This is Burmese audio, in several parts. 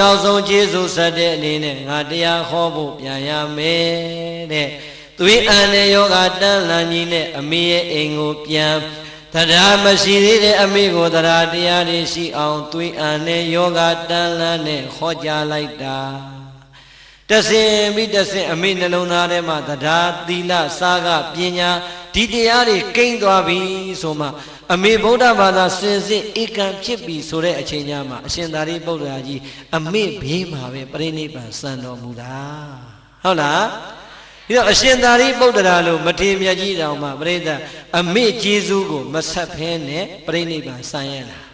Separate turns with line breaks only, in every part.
နောက်ဆုံးကျေးဇူးဆက်တဲ့အနေနဲ့ငါတရားဟောဖို့ပြန်ရမယ်တဲ့သွေးအန်တဲ့ယောဂတန်းလန်ကြီးနဲ့အမေရဲ့အိမ်ကိုပြန်တရားမရှိသေးတဲ့အမေကိုတရားတရားတွေရှိအောင်သွေးအန်တဲ့ယောဂတန်းလန်နဲ့ဟောကြားလိုက်တာတဆင်ပြီးတဆင်အမေနှလုံးသားထဲမှာတရားသီလစာကပညာဒီတရားတွေကိန်းသွားပြီဆိုမှအမေဗုဒ္ဓဘာသာစင်စစ်ဧကံဖြစ်ပြီဆိုတဲ့အချိန်ညမှာအရှင်သာရိပုတ္တရာကြီးအမေဘေးမှာပဲပြိဋိဘံစံတော်မူတာဟုတ်လားဒီတော့အရှင်သာရိပုတ္တရာလို့မထေရမြတ်ကြီးတောင်မှပြိဋ္ဌအမေကျေးဇူးကိုမဆက်ဖဲနဲ့ပြိဋိဘံစံရလား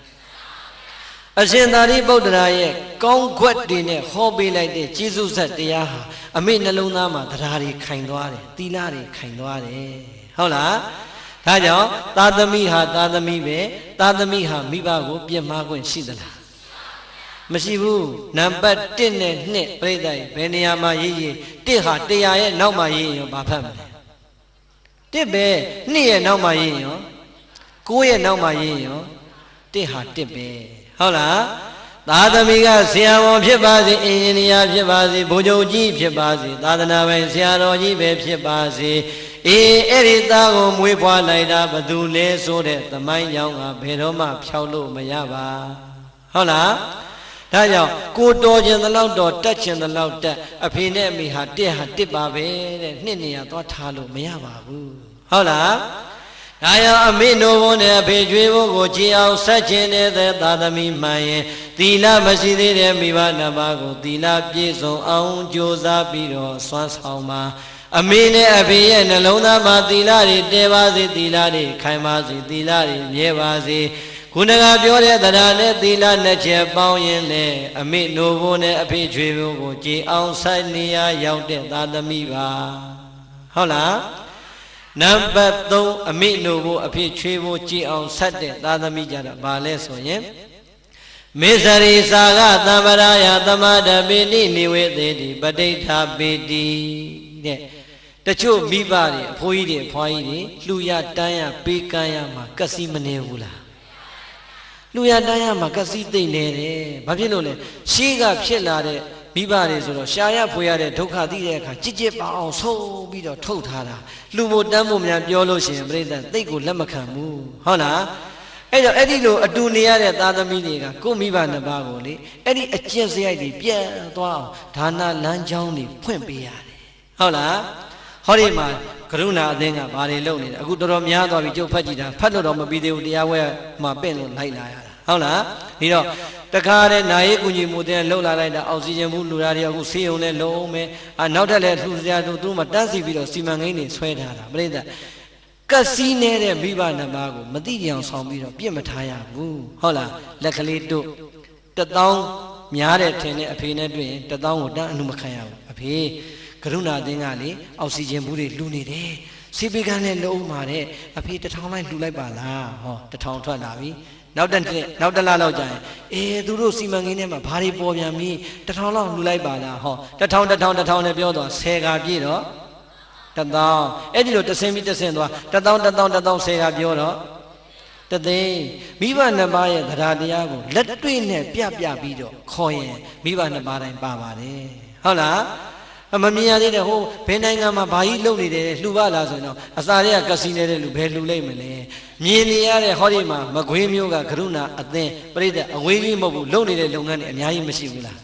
အရှင်သာရိပုတ္တရာရဲ့ကောင်းခွက်တွေနဲ့ဟောပေးလိုက်တဲ့ကျေးဇူးဆက်တရားဟာအမေနှလုံးသားမှာတရားတွေခိုင်သွားတယ်သီလတွေခိုင်သွားတယ်ဟုတ်လားဒါကြောင့်သာသမီဟာသာသမီပဲသာသမီဟာမိဘကိုပြစ်မှားခွင့်ရှိသလားမရှိဘူးနံပါတ်1နဲ့2ပြိဿရဲ့ဘယ်နေရာမှာရေးရေး1ဟာ100ရဲ့နောက်မှာရေးရင်ရောဘာဖတ်မလဲ1ပဲ2ရဲ့နောက်မှာရေးရင်ရော9ရဲ့နောက်မှာရေးရင်ရော1ဟာ1ပဲဟုတ်လားသာသမီကဆရာဝန်ဖြစ်ပါစေအင်ဂျင်နီယာဖြစ်ပါစေဗိုလ်ချုပ်ကြီးဖြစ်ပါစေသာသနာပိုင်ဆရာတော်ကြီးပဲဖြစ်ပါစေအဲ့ဒီသားကိုမွေးဖွားလိုက်တာဘသူလဲဆိုတဲ့သမိုင်းကြောင့်ကဘယ်တော့မှဖြောက်လို့မရပါဟုတ်လားဒါကြောင့်ကိုတော်ခြင်းသလောက်တော်တက်ခြင်းသလောက်တက်အဖေနဲ့အမေဟာတစ်ပါပဲတဲ့နှစ်နေရာသွားထားလို့မရပါဘူးဟုတ်လားဒါကြောင့်အမေနိုးဘုန်းနဲ့အဖေကျွေးဖို့ကိုကြည်အောင်ဆက်ခြင်းတဲ့သာသမီမှန်ရင်သီလမရှိသေးတဲ့မိဘနှစ်ပါးကိုသီလပြည့်စုံအောင်ကြိုးစားပြီးတော့စွမ်းဆောင်ပါအမေနဲ့အဖေရဲ့နှလုံးသားမှာသီလတွေတည်ပါစေသီလတွေခိုင်ပါစေသီလတွေမြဲပါစေခုနကပြောတဲ့တရားနဲ့သီလနှစ်ချက်ပေါင်းရင်လေအမေနိုးဖို့နဲ့အဖေချွေဖို့ကိုကြည်အောင်ဆိုင်နေရရောက်တဲ့သာသမီပါဟုတ်လားနံပါတ်3အမေနိုးဖို့အဖေချွေဖို့ကြည်အောင်ဆက်တဲ့သာသမီကြတော့ဘာလဲဆိုရင်မေစရိစာကသံဗရာယသမဒပိတိနိဝေသေတိပဋိဋ္ဌာပိတိတဲ့တချို့မိဘတွေအဖိုးကြီးတွေအဖွားကြီးတွေလှူရတန်းရပေးကမ်းရမှာကစီမနေဘူးလားလှူရတန်းရမှာကစီသိမ့်နေတယ်ဘာဖြစ်လို့လဲရှေးကဖြစ်လာတဲ့မိဘတွေဆိုတော့ရှားရဖွေရတဲ့ဒုက္ခသိတဲ့အခါကြစ်ကြစ်ပါအောင်ဆိုးပြီးတော့ထုတ်ထားတာလှူဖို့တန်းဖို့များပြောလို့ရှိရင်ပြိဿသိတ်ကိုလက်မခံဘူးဟုတ်လားအဲ့တော့အဲ့ဒီလိုအတူနေရတဲ့သားသမီးတွေကကိုယ့်မိဘနှစ်ပါးကိုလေအဲ့ဒီအကျင့်စရိုက်တွေပြန်သွားအောင်ဒါနလမ်းကြောင်းတွေဖွင့်ပေးရတယ်ဟုတ်လားဟောဒီမှာကရုဏာအသင်းကဘာတွေလုပ်နေလဲအခုတော်တော်များသွားပြီကြုတ်ဖတ်ကြည့်တာဖတ်လို့တော့မပြီးသေးဘူးတရားဝဲမှာပင့်လို့လိုက်လာရတာဟုတ်လားဒီတော့တခါတည်းနာရေးကူညီမှုတဲ့လှုပ်လာလိုက်တာအောက်ဆီဂျင်ဘူးလူသားတွေအခုဆေးရုံနဲ့လုံးမယ်နောက်ထပ်လည်းလှူစရာတို့သူတို့မှတန်းစီပြီးတော့စီမံကိန်းတွေဆွဲထားတာပြိဿကစီးနေတဲ့မိဘနှစ်ပါးကိုမတိကြအောင်ဆောင်ပြီးတော့ပြစ်မထားရဘူးဟုတ်လားလက်ကလေးတို့1000များတဲ့ထင်တဲ့အဖေနဲ့တွေ့ရင်1000ကိုတန်းအမှုမခံရဘူးအဖေကရုဏာအသင်းကလေအောက်ဆီဂျင်ဘူးတွေလှူနေတယ်ဆေးပေးကန်းနဲ့လုံးမှာတဲ့အဖေ1000လိုက်လှူလိုက်ပါလားဟော1000ထွက်လာပြီနောက်တစ်လလောက်ကြာရင်သူတို့စီမံကိန်းထဲမှာဘာတွေပေါ်ပြန်ပြီ1000လောက်လှူလိုက်ပါလားဟော1000နဲ့ပြောတော့10ကပြည့်တော့1000အဲ့ဒီလိုတဆင်းပြီးတဆင်းသွား1000 10ကပြောတော့တသိန်းမိဘနှစ်ပါးရဲ့တရားတရားကိုလက်တွေ့နဲ့ပြပြီးတော့ခေါ်ရင်မိဘနှစ်ပါးတိုင်းပါပါတယ်ဟုတ်လားမမြင်ရသေးတယ်ဟိုဘယ်နိုင်ငံမှာဘာကြီးလုပ်နေတယ်လှူပါလားဆိုတော့အစာတွေကကစီနေတဲ့လူဘယ်လှူလိုက်မလဲမြင်နေရတဲ့ဟောဒီမှာမကွေးမျိုးကကရုဏာအသင်းပြိဿအဝေးကြီးမဟုတ်ဘူးလုပ်နေတဲ့လုပ်ငန်းတွေအများကြီးမရှိဘူးလား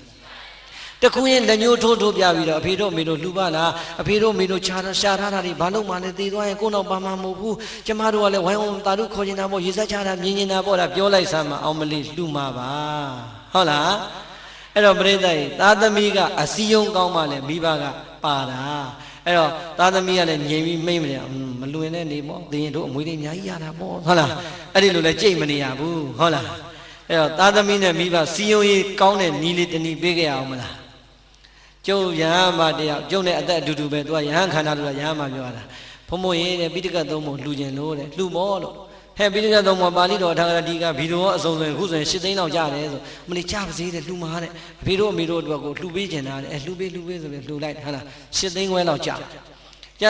တခုရင်လက်ညှိုးထိုးပြပြီးတော့အဖေတို့အမေတို့လှူပါလားအဖေတို့အမေတို့ရှာထားတာတွေဘာလို့မှလည်းတည်သွားရင်ကိုယ်တော့ပါမှမဟုတ်ဘူးကျမတို့ကလည်းဝိုင်းဝန်းတာတို့ခေါ်နေတာပေါ့ရေစက်ချတာမြင်နေတာပေါ့ဒါပြောလိုက်စမ်းမအောင်မလေးလှူမှာပါဟုတ်လားအဲ့တော့ပရိသတ်ကြီးသားသမီးကအစည်းအရုံးကောင်းမှလည်းမိဘကပါတာအဲ့တော့သားသမီးကလည်းငြိမ်ပြီးမိတ်မလဲမလွင်တဲ့နေပေါ့သင်တို့အမွေတွေအများကြီးရတာပေါ့ဟုတ်လားအဲ့ဒီလိုလည်းကြိတ်မနေရဘူးဟုတ်လားအဲ့တော့သားသမီးနဲ့မိဘစီယုံရေးကောင်းတဲ့နီးလေးတနည်းပေးခဲ့ရအောင်မလားကျုပ်ရဟန်းမတရားကျုပ်နဲ့အသက်အတူတူပဲသူကရဟန်းခန္ဓာလို့ရဟန်းမပြောတာဘုံမို့ရေးတဲ့ပိဋကတ်သုံးပုံလှူခြင်းလို့တဲ့လှူမောလို့ဟဲ့ပိဋကတ်သုံးပုံပါဠိတော်ထာဂရတိကဗီဒီယိုအစုံဆိုရင်ခုဆိုရင်8သိန်းလောက်ကြတယ်ဆိုမလေးကြပါစေတဲ့လှူမှာတဲ့အဖေတို့အမေတို့အတွက်ကိုလှူပေးခြင်းတာတဲ့လှူပေးဆိုပြီးလှူလိုက်ဟုတ်လား8သိန်းခွဲလောက်ကြ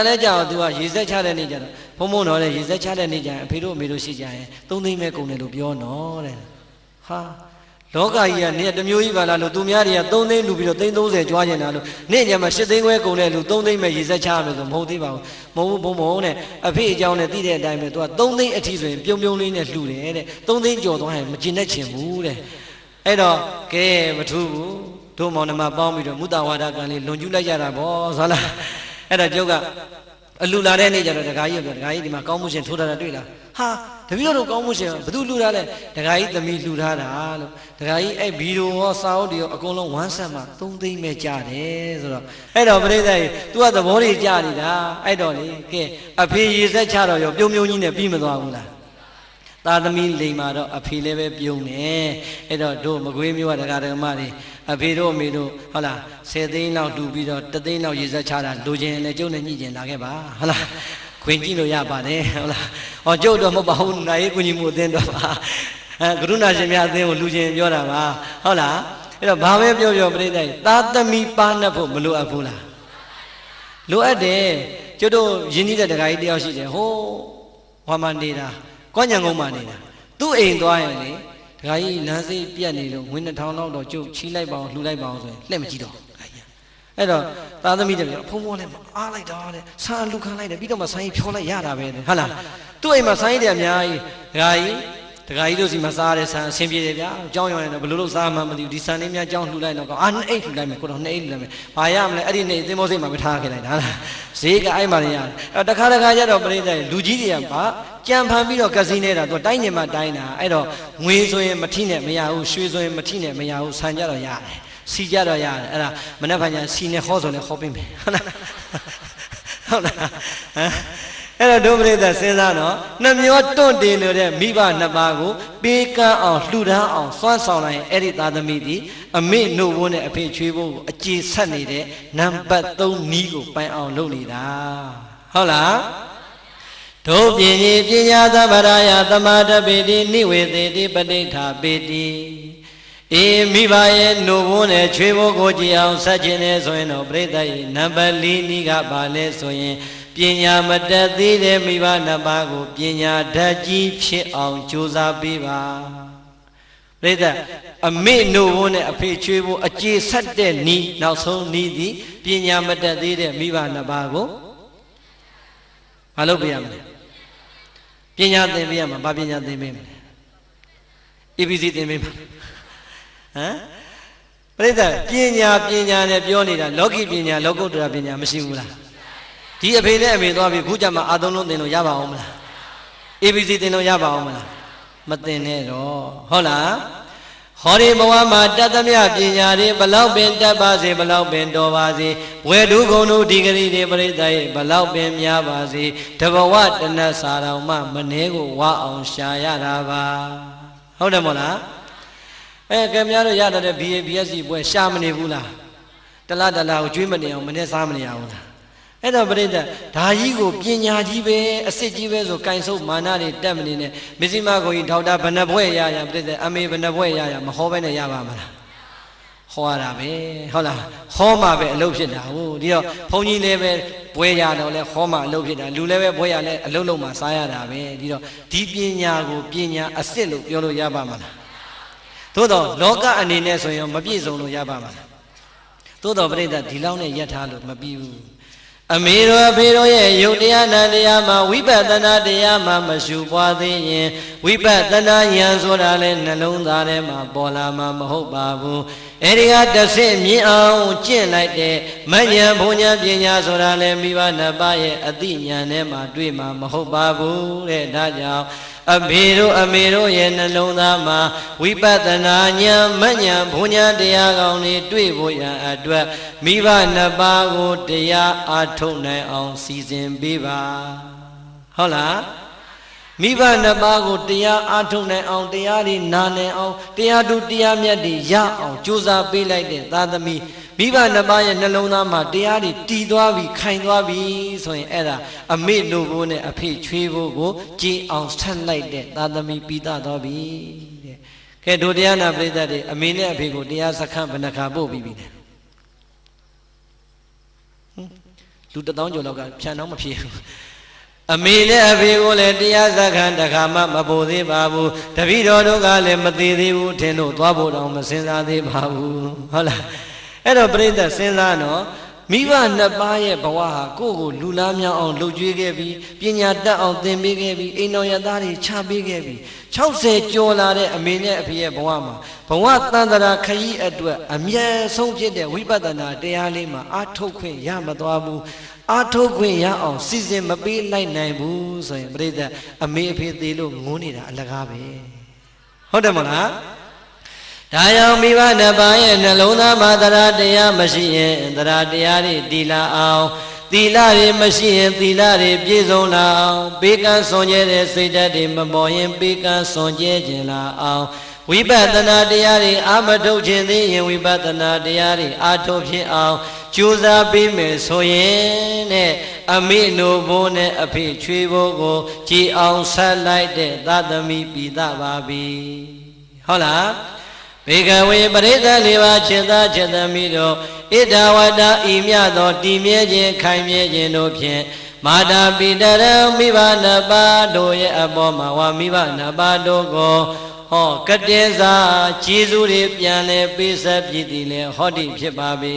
လဲကြတော့သူကရေစက်ချတဲ့နေ့ကျတော့ဘုံဘုံတော်တဲ့ရေစက်ချတဲ့နေ့ကျရင်အဖေတို့အမေတို့ရှိကြရင်3သိန်းပဲကုန်တယ်လို့ပြောနော်တဲ့ဟာ လောကကြီးကနေတမျိုးကြီးပါလားလို့သူများတွေက3သိန်းလူပြီးတော့330ကျွားကျင်တာလို့နေ့ညမှာ8သိန်းခွဲကုန်တဲ့လူ3သိန်းပဲရေစက်ချရမယ်ဆိုမဟုတ်သေးပါဘူးမဟုတ်ဘူးဘုံနဲ့အဖေအကြောင်းနဲ့သိတဲ့အတိုင်းပဲသူက3သိန်းအထိဆိုရင်ပြုံပြုံလေးနဲ့လှူတယ်တဲ့3သိန်းကျော်သွားရင်မကျင်တတ်ချင်ဘူးတဲ့အဲ့တော့ကဲမထူးဘူးတို့မောင်နှမပေါင်းပြီးတော့မုတ္တဝါဒကံလေးလွန်ကျူးလိုက်ကြတာဗောဆိုလားအဲ့တော့ကျုပ်ကအလူလာတဲ့နေ့ကျတော့ဒကာကြီးပြောဒကာကြီးဒီမှာကောင်းမှုရှင်ထိုးထားတာတွေ့လားဟာတပည့်တော်ကောင်းမှုရှင်ဘသူလှူထားလဲဒကာကြီးသမီးလှူထားတာလို့ဒကာကြီးအဲ့ဗီဒီယိုရောစာအုပ်တွေရောအကုန်လုံးဝမ်းဆက်မှာ3သိန်းပဲကြားတယ်ဆိုတော့အဲ့တော့ပြိဿကြီး तू ကသဘောတွေကြားနေတာအဲ့တော့လေကဲအဖေရေစက်ချတော့ရောပြုံပြုံကြီးနဲ့ပြီးမသွားဘူးလားသာသမီလိန်မှာတော့အဖေလည်းပဲပြုံးတယ်အဲ့တော့တို့မကွေးမျိုးကဒကာဒကမတွေအဖေတို့အမေတို့ဟုတ်လား10သိန်းလောက်တူပြီးတော့3သိန်းလောက်ရေစက်ချတာလိုချင်လည်းကျုပ်နဲ့ညှိကျင်လာခဲ့ပါဟုတ်လားခွင်ကြည့်လို့ရပါတယ်ဟုတ်လားဟောကျုပ်တော့မဟုတ်ပါဘူးနိုင်ရေးကုညီမှုအသင်းတော့ပါကရုဏာရှင်များအသင်းကိုလူချင်းပြောတာပါဟုတ်လားအဲ့တော့ဘာပဲပြောပြောပြိဿကြီးသာသမီပါနှပ်ဖို့မလိုအပ်ဘူးလားလိုအပ်တယ်ကျုပ်တို့ယဉ်နေတဲ့ဒကာကြီးတယောက်ရှိတယ်ဟိုးမှနေတာကောညံကုန်းမှနေတာသူ့အိမ်သွားရင်လေဒကာကြီးလမ်းစိတ်ပြတ်နေလို့ငွေ2000လောက်တော့ကျုပ်ချီးလိုက်ပါအောင်လှူလိုက်ပါအောင်ဆိုရင်လှည့်မကြည့်တော့အဲ့တော့သာသမီတွေပြောဖုံဖုံနဲ့အားလိုက်တော့တဲ့ဆာလူခံလိုက်တယ်ပြီးတော့မှဆိုင်းဖြောလိုက်ရတာပဲတဲ့ဟုတ်လားသူ့အိမ်မှာဆိုင်းတယ်အများကြီးဒကာကြီးတို့စီမှာစားတဲ့ဆန်အဆင်ပြေတယ်ဗျာအကြောင်းရောရင်တော့ဘယ်လိုလုပ်စားမှမသိဘူးဒီဆန်လေးများအကြောင်းလှူလိုက်တော့အာ2အိတ်လှူလိုက်မယ်ကိုတော့2အိတ်လှူလိုက်မယ်ဘာရမလဲအဲ့ဒီနေ့သင်္ဘောစိတ်မှာပဲထားခဲ့လိုက်တာဟုတ်လားဈေးကအဲ့မှာနေရတယ်အဲ့တခါကျတော့ပြိဿတွေလူကြီးတွေကပါကြံဖန်ပြီးတော့ကစီနေတာသူတိုင်းနေမှာတိုင်းတာအဲ့တော့ငွေဆိုရင်မထိနဲ့မရဘူးရွှေဆိုရင်မထိနဲ့မရဘူးဆန်ကြတော့ရတယ်စီကြတော့ရတယ်အဲ့ဒါမနေ့ကညာစီနဲ့ခေါ်ဆိုလဲခေါ်ပေးမယ်ဟုတ်လားဟုတ်လားအဲ့တော့ဒုပရိသစဉ်းစားတော့နှမျောတွန့်တင်နေတဲ့မိဘနှစ်ပါးကိုပေးကမ်းအောင်လှူဒန်းအောင်စွမ်းဆောင်လိုက်အဲ့ဒီသားသမီးဒီအမေနှုတ်ဝန်းနဲ့အဖေချွေးဖို့ကိုအကျေဆက်နေတဲ့နံပါတ်3နီးကိုပိုင်အောင်လုပ်နေတာဟုတ်လားဒုပင်ကြီးပညာသဗ္ဗရာယသမာဓပေတိနိဝေသေတိပဋိဋ္ဌာပေတိအေးမိဘရဲ့နှုတ်ဝန်းနဲ့ချွေးဖို့ကိုကြည်အောင်ဆက်ခြင်းနဲ့ဆိုရင်တော့ပြိဿရဲ့နံပါတ်4နီးကပါလဲဆိုရင်ပညာမတတ်သေးတဲ့မိဘနှစ်ပါးကိုပညာဓာတ်ကြီးဖြစ်အောင်ကြိုးစားပေးပါပြိဿအမေနှုတ်ဝန်းနဲ့အဖေချွေးဖို့အကျေဆက်တဲ့နီးနောက်ဆုံးနီးသည်ပညာမတတ်သေးတဲ့မိဘနှစ်ပါးကိုမလုပ်ပေးရမလဲပညာသင်ပေးရမှာဘာပညာသင်ပေးမလဲ ABC သင်ပေးမှာဟမ်ပြိဿပညာနဲ့ပြောနေတာလောကီပညာလောကုတ္တရာပညာမရှိဘူးလားဒီအဖေနဲ့အမေသွားပြီးခုကြမှာအာသုံးလုံးသင်လို့ရပါအောင်မလား ABC သင်လို့ရပါအောင်မလားမသင်နဲ့တော့ဟုတ်လားဟောဒီဘဝမှာတတ်သမျှပညာတွေဘလောက်ပင်တတ်ပါစေဘလောက်ပင်တော်ပါစေဝေဒုဂုံတို့ဒီဂရီတွေပရိသတ်ရဲ့ဘလောက်ပင်များပါစေတဘဝတဏ္ဍစာတော်မှမနှဲကိုဝါအောင်ရှာရတာပါဟုတ်တယ်မို့လားကဲများတို့ရတဲ့ BA BSc ပွဲရှာမနေဘူးလားတလားကိုကျွေးမနေအောင်မနဲ့စားမနေအောင်လားအဲ့တော့ပြိဿဒါကြီးကိုပညာကြီးပဲအစစ်ကြီးပဲဆိုကင်ဆုပ်မာနတွေတက်မနေနဲ့မစ္စည်းမကိုကြီးဒေါက်တာဘဏ္ဍဘွဲ့ရပြိဿအမေဘဏ္ဍဘွဲ့ရမဟောပဲနဲ့ရပါမလားဟောရတာပဲဟုတ်လားဟောမှပဲအလုပ်ဖြစ်တာဟုတ်ဒီတော့ဘုန်းကြီးလည်းပဲဘွဲ့ရတော့လဲဟောမှအလုပ်ဖြစ်တာလူလည်းပဲဘွဲ့ရလဲအလုပ်လုပ်မှစားရတာပဲဒီတော့ဒီပညာကိုပညာအစစ်လို့ပြောလို့ရပါမလားသို့တော့လောကအနေနဲ့ဆိုရင်မပြည့်စုံလို့ရပါမလားသို့တော့ပြိဿဒီလောက်နဲ့ယက်ထားလို့မပြီးဘူးအမေတို့အဖေတို့ရဲ့ယုတ်တရားနာတရားမှာဝိပဿနာတရားမှာမရှုပွားသေးရင်ဝိပဿနာဉာဏ်ဆိုတာလဲနှလုံးသားထဲမှာပေါ်လာမှာမဟုတ်ပါဘူးအဲဒီကတဆင့်မြင်အောင်ကျင့်လိုက်တဲ့မဉဏ်ဘုံဉာဏ်ပညာဆိုတာလဲမိဘနှစ်ပါးရဲ့အသိဉာဏ်ထဲမှာတွေ့မှာမဟုတ်ပါဘူးတဲ့ဒါကြောင့်အဖေတို့အမေတို့ရဲ့နှလုံးသားမှာဝိပဿနာဉာဏ်မဉဏ်ဘုံဉာဏ်တရားကောင်းတွေတွေ့ဖို့ရန်အတွက်မိဘနှစ်ပါးကိုတရားအားထုတ်နိုင်အောင်စီစဉ်ပေးပါဟုတ်လားမိဘနှစ်ပါးကိုတရားအားထုတ်နိုင်အောင်တရားတွေနာနိုင်အောင်တရားသူတရားမြတ်တွေရအောင်ကြိုးစားပေးလိုက်တဲ့သာသမီမိဘနှစ်ပါးရဲ့နှလုံးသားမှာတရားတွေတည်သွားပြီခိုင်သွားပြီဆိုရင်အဲ့ဒါအမေတို့ဘိုးနဲ့အဖေချွေးဘိုးကိုကြည်အောင်ဆက်လိုက်တဲ့သာသမီပြီးသားသွားပြီတဲ့ကဲတို့တရားနာပရိသတ်တွေအမေနဲ့အဖေကိုတရားစခန်းဘယ်နှခါပို့ပြီးပြီလဲလူ1000ကျော်လောက်ကဖြန်တော့မဖြစ်ဘူး အမေနဲ့အဖေကိုလည်းတရားစခန်းတခါမှမပို့သေးပါဘူးတပည့်တော်တို့ကလည်းမသေးသေးဘူးထင်လို့သွားဖို့တောင်မစင်စားသေးပါဘူးဟုတ်လားအဲ့တော့ပြိဿစဉ်းစားနော်မိဘနှစ်ပါးရဲ့ဘဝဟာကိုယ့်ကိုလူလားမြောင်အောင်လှုပ်ကြွေးခဲ့ပြီးပညာတတ်အောင်သင်ပေးခဲ့ပြီးအိမ်တော်ရသားတွေချပေးခဲ့ပြီး60ကျော်လာတဲ့အမေနဲ့အဖေရဲ့ဘဝမှာဘဝတန်တရာခရီးအတွက်အမြဲဆုံးဖြစ်တဲ့ဝိပဿနာတရားလေးမှာအာထုတ်ခွင့်ရမသွားဘူးအာထုတ်ခွင့်ရအောင်စီစဉ်မပေးလိုက်နိုင်ဘူးဆိုရင်ပြိဿအမေအဖေသေးလို့ငုန်းနေတာအလကားပဲဟုတ်တယ်မလားဒါကြောင့်မိဘနှစ်ပါးရဲ့နှလုံးသားမှာတရားတရားမရှိရင်တရားတရားတွေတည်လာအောင်သီလတွေမရှိရင်သီလတွေပြည့်စုံလာအောင်ပေးကမ်းစွန့်ကြဲတဲ့စိတ်ဓာတ်တွေမပေါ်ရင်ပေးကမ်းစွန့်ကြဲခြင်းလာအောင်ဝိပဿနာတရားတွေအာမထုတ်ခြင်းသေးရင်ဝိပဿနာတရားတွေအာထုတ်ဖြစ်အောင်ကြိုးစားပေးမယ်ဆိုရင်နဲ့အမေနိုဘိုးနဲ့အဖေချွေးဘိုးကိုကြည်အောင်ဆက်လိုက်တဲ့သာသမီပိသပါပြီဟုတ်လားဘေကဝေပရိသတ်လေးပါးจิตသားจิตသမီးတို့ဣဒဝတ္တဤမြတ်သောတည်မြဲခြင်းခိုင်မြဲခြင်းတို့ဖြင့်မာတာပိတရံမိဘနှစ်ပါးတို့ရဲ့အပေါ်မှာဝါမိဘနှစ်ပါးတို့ကိုဟောကတေစာကျေးဇူးတွေပြန်လဲပေးဆက်ပြည်တည်လဲဟောတိဖြစ်ပါပေ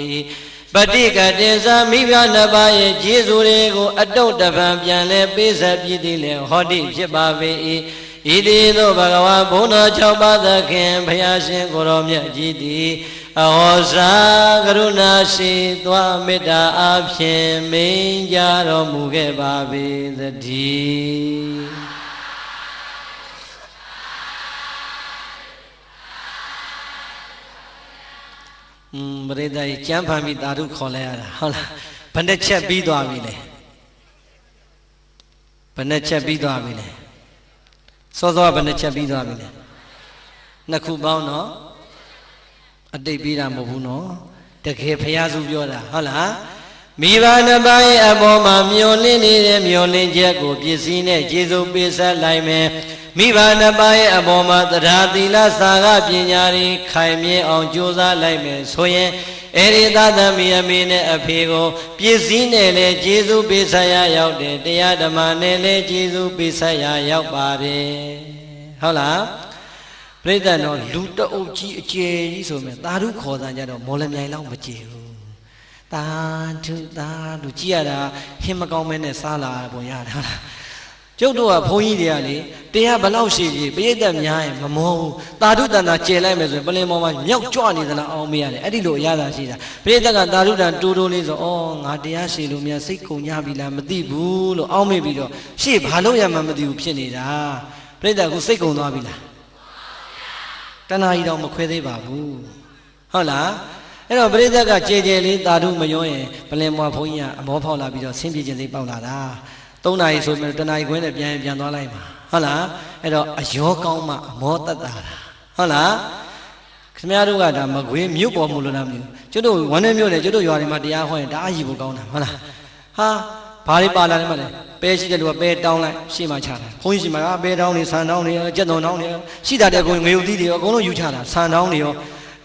ပฏิကတေစာမိဘနှစ်ပါးရဲ့ကျေးဇူးတွေကိုအတုတ်တပံပြန်လဲပေးဆက်ပြည်တည်လဲဟောတိဖြစ်ပါပေဣတိသောဘဂဝါဘုန်းတော်၆ပါးသခင်ဘုရားရှင်ကိုရောမြတ်ကြီးသည်အဟောစာကရုဏာရှိသွားမေတ္တာအဖြင့်မိန်ကြတော်မူခဲ့ပါပေသတည်းပရိသတ်ကြီးကျမ်းဖန်ပြီးသာဓုခေါ်လိုက်ရတာဟုတ်လားဘယ်နှချက်ပြီးသွားပြီလဲဘယ်နှချက်ပြီးသွားပြီလဲစောစောဘယ်နှချက်ပြီးသွားပြီလဲနှစ်ခုပေါင်းတော့အတိတ်ပြီးတာမဟုတ်ဘူးနော်တကယ်ဖျားစုပြောတာဟုတ်လားမိဘနှစ်ပါးရဲ့အပေါ်မှာမျောလင့်နေတဲ့မျောလင့်ချက်ကိုပစ္စည်းနဲ့ကျေစုပေးဆက်လိုက်မယ်မိဘနှစ်ပါးရဲ့အပေါ်မှာတရားသီလစာကပညာတွေခိုင်မြဲအောင်ကြိုးစားလိုက်မယ်ဆိုရင်အဲ့ဒီသာသမီအမေနဲ့အဖေကိုပစ္စည်းနဲ့လည်းကျေစုပေးဆက်ရရောက်တယ်တရားဓမ္မနဲ့လည်းကျေစုပေးဆက်ရရောက်ပါတယ်ဟုတ်လားပြိဿတော်လူတအုပ်ကြီးအကျယ်ကြီးဆိုမယ်သာဓုခေါ်တာကြတော့မော်လမြိုင်လောက်မကျယ်ဘူးသာဓုကြည့်ရတာဟင်းမကောင်းမဲနဲ့စားလာပုံရတာကျုပ်တို့ကဘုန်းကြီးတွေကလေတရားဘလောက်ရှိကြီးပြိဿများရင်မမောဘူးသာဓုတန်တာကျယ်လိုက်မယ်ဆိုရင်ပလင်ပေါ်မှာမြောက်ကြွနေသလားအောင်မရတယ်အဲ့ဒီလိုအရသာရှိတာပြိဿကသာဓုတန်တိုးလေးဆိုဩငါတရားရှိလို့များစိတ်ကုန်ကြပြီလားမသိဘူးလို့အောင်းမေ့ပြီးတော့ရှေ့ဘာလို့ရမှမသိဘူးဖြစ်နေတာပြိဿကစိတ်ကုန်သွားပြီလားတဏှာကြီးတော့မခွဲသေးပါဘူးဟုတ်လားအဲ့တော့ပရိသတ်ကကြဲကြဲလေးသာဓုမရောရင်ပလင်မွားဘုန်းကြီးကအမောဖောက်လာပြီးတော့ဆင်းပြေခြင်းလေးပေါက်လာတာ3 နာရီဆိုမှတနာရီခွဲနဲ့ပြန်သွားလိုက်ပါဟုတ်လားအဲ့တော့အယောကောင်းမှအမောတတ်တာဟုတ်လားခင်ဗျားတို့ကဒါမကွေးမြို့ပေါ်မလို့လားမသိဘူးကျွတ်တို့ဝမ်းနဲ့မြို့လေကျွတ်တို့ရွာတွေမှာတရားဟောရင်ဒါအကြီးဖို့ကောင်းတာဟုတ်လားဟာဘာတွေပါလာလဲမလဲပဲရှိတဲ့လူကပဲတောင်းလိုက်ရှေ့မှာချတာဘုန်းကြီးရှိမှာကပဲတောင်းနေဆန်တောင်းနေကြက်သွန်တောင်းနေရှိတာတဲ့ကိုငွေဥသီးတွေရောအကုန်လုံးယူချတာဆန်တောင်းနေရော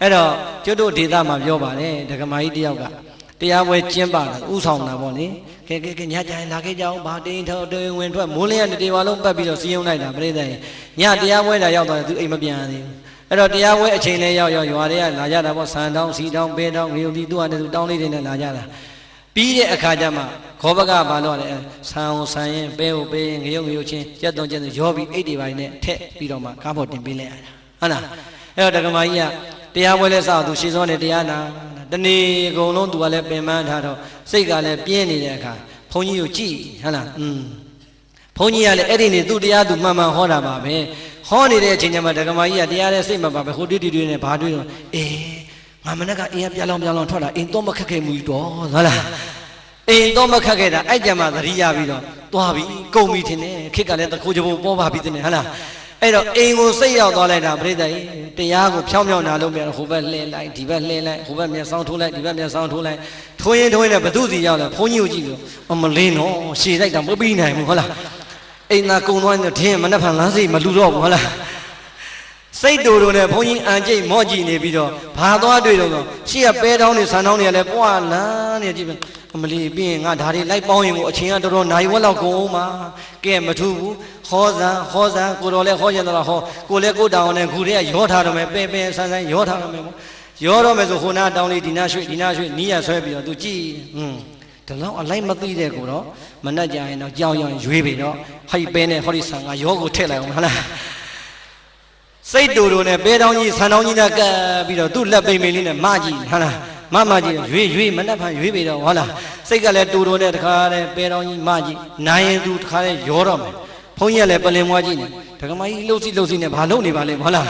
အဲ့တော့ကျွတ်တို့ဒေသမှာပြောပါတယ်ဒကမာကြီးတယောက်ကတရားပွဲကျင်းပတာဥဆောင်တာပေါ့လေကဲညကြရင်လာခဲ့ကြအောင်ဘာတင်းထောက်တင်းဝင်ထွက်မိုးလင်းရတဲ့တေဝါလုံးပတ်ပြီးတော့စီးရုံလိုက်တာပြိဿရဲ့ညတရားပွဲတာရောက်သွားတယ်သူအိမ်မပြန်သေးဘူးအဲ့တော့တရားပွဲအချိန်လေးရောက်ရွာတွေကလာကြတာပေါ့ဆန်တောင်းစီတောင်းပဲတောင်းငရုတ်တီသူ့အနေနဲ့သူတောင်းလေးတွေနဲ့လာကြတာပြီးတဲ့အခါကျမှခောဘကဘာလို့လဲဆန်အောင်ဆန်ရင်ပဲကိုပဲရင်ငရုတ်ချင်းကြက်သွန်ကျက်ရောပြီးအိတ်တွေပိုင်းနဲ့ထက်ပြီးတော့မှကားပေါ်တင်ပေးလိုက်ရတာဟုတ်လားအဲ့တော့ဒကမာကြီးကတရားပွဲလဲစအောင်သူရှေ့စောနေတရားနာတနေ့အကုန်လုံးသူကလည်းပင်ပန်းထားတော့စိတ်ကလည်းပြင်းနေတဲ့အခါဘုန်းကြီးကိုကြည့်ဟုတ်လားဘုန်းကြီးကလည်းအဲ့ဒီနေ့သူ့တရားသူမှန်မှန်ဟောတာပါပဲဟောနေတဲ့အချိန်ကျမှဒကမာကြီးကတရားနဲ့စိတ်မပါပဲဟိုတွေးနဲ့ဘာတွေးတော့ငါမနေ့ကအိမ်ကပြလောင်ထွက်လာအိမ်တော့မခက်ခဲမှုတော့ဟုတ်လားအိမ်တော့မခက်ခဲတာအဲ့ကြမှာသတိရပြီးတော့သွားပြီကုန်ပြီထင်တယ်ခေတ်ကလည်းတခိုးကြဖို့ပေါ်ပါပြီတဲ့ဟုတ်လားအဲ့တော့အိမ်ကိုစိတ်ရောက်သွားလိုက်တာပြိဿကြီးတရားကိုဖြောင်းနာလို့ပြန်ဟိုဘက်လှည့်လိုက်ဒီဘက်လှည့်လိုက်ဟိုဘက်မျက်စောင်းထိုးလိုက်ဒီဘက်မျက်စောင်းထိုးလိုက်ထိုးရင်နဲ့ဘသူစီရောက်လဲဘုန်းကြီးကိုကြည့်လို့အမလင်းတော့ရှည်လိုက်တာမပြီးနိုင်ဘူးဟုတ်လားအိမ်သာကုံသွားရင်ထင်းမနှက်ဖန်လမ်းစိမလူတော့ဘူးဟုတ်လား စိတ်တူတူနဲ့ဘုန်းကြီးအန်ကျိတ်မော့ကြည့်နေပြီးတော့ဘာသွားတွေ့တော့ရှေ့ကပဲတောင်းနေဆန်တောင်းနေလည်းပွားလန်းနေကြည့်ပဲအမလီပြီးရင်ငါဒါတွေလိုက်ပေါင်းရင်ကိုအချိန်ကတော်တော်နိုင်ဝက်လောက်ကုန်အောင်ပါကဲမထူးဘူးဟောစံကိုတော်လည်းဟောကျင်တော့ဟောကိုလည်းကိုတောင်းနေခုတည်းကရောထားတော့မယ်ပဲဆန်းရောထားတော့မယ်ပေါ့ရောတော့မယ်ဆိုခုနာတောင်းလေးဒီနာရွှေ့နီးရဆွဲပြီးတော့သူကြည့်ဒီလောက်အလိုက်မသိတဲ့ကိုတော့မနှက်ကြရင်တော့ကြောင်ရွေးပြီတော့ဟိုက်ပဲနဲ့ဟောဒီဆန်ကရောကိုထည့်လိုက်အောင်ဟုတ်လားစိတ်တူတူနဲ့ပဲတောင်းကြီးဆန်တောင်းကြီးနဲ့ကပ်ပြီးတော့သူ့လက်ပိန်ပိန်လေးနဲ့မကြည့်ဟုတ်လားမကြည့်ရွေးမနှက်ဖန်ရွေးပြီတော့ဟုတ်လားစိတ်ကလည်းတူတူနဲ့တခါတည်းပဲတောင်းကြီးမကြည့်နိုင်ရင်သူတခါတည်းရောတော့မယ်ဘုန်းကြီးကလည်းပလင်မွားကြည့်နေဒကမကြီးလှုပ်စီနဲ့ဘာလုပ်နေပါလဲဟုတ်လား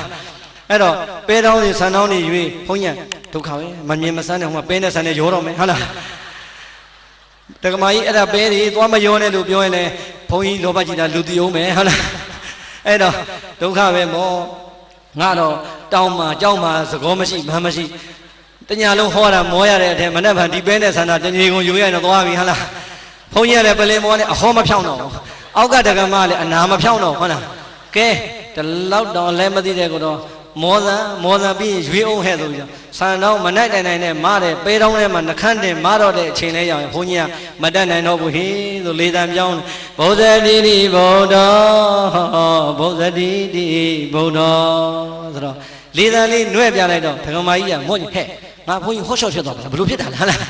အဲ့တော့ပဲတောင်းကြီးဆန်တောင်းကြီးရွေးဘုန်းကြီးဒုက္ခပဲမမြင်မဆန်းနဲ့ဟိုမှာပဲနဲ့ဆန်နဲ့ရောတော့မယ်ဟုတ်လားတက္ကမကြီးအဲ့ဒါပဲတွေသွားမရောနဲ့လို့ပြောရင်လည်းဘုန်းကြီးလောဘကြီးတာလူတည်အောင်မယ်ဟုတ်လားအဲ့တော့ဒုက္ခပဲမောငါတော့တောင်းမှာကြောက်မှာသကောမရှိမမ်းမရှိတညာလုံးဟောတာမောရတဲ့အထက်မနဲ့ဗန်ဒီပဲနဲ့ဆန္ဒတညီကုန်ယူရရင်တော့သွားပြီဟုတ်လားဘုန်းကြီးကလည်းပလင်မောနဲ့အဟောမဖြောင်းတော့အောက်ကတက္ကမလည်းအနာမဖြောင်းတော့ဟုတ်လားကဲဒီလောက်တော့လည်းမသိတဲ့ကိုတော့မောဇံပြီးရွေးအောင်ဟဲ့ဆိုပြီးဆန်တော့မနိုင်တိုင်နဲ့မတဲ့ပဲတောင်းထဲမှာနှခမ်းတင်မတော့တဲ့အချိန်လေးရောက်ရင်ဘုန်းကြီးကမတတ်နိုင်တော့ဘူးဟေးဆိုလေးတန်ပြောင်းဘုဇတိတိဘုဒ္ဓဘုဇတိတိဘုဒ္ဓဆိုတော့လေးတန်လေးနှွဲ့ပြလိုက်တော့ဒကမာကြီးကမော့ဟဲ့ငါဘုန်းကြီးဟော့ရှော့ဖြစ်သွားပါလားဘလို့ဖြစ်တာလား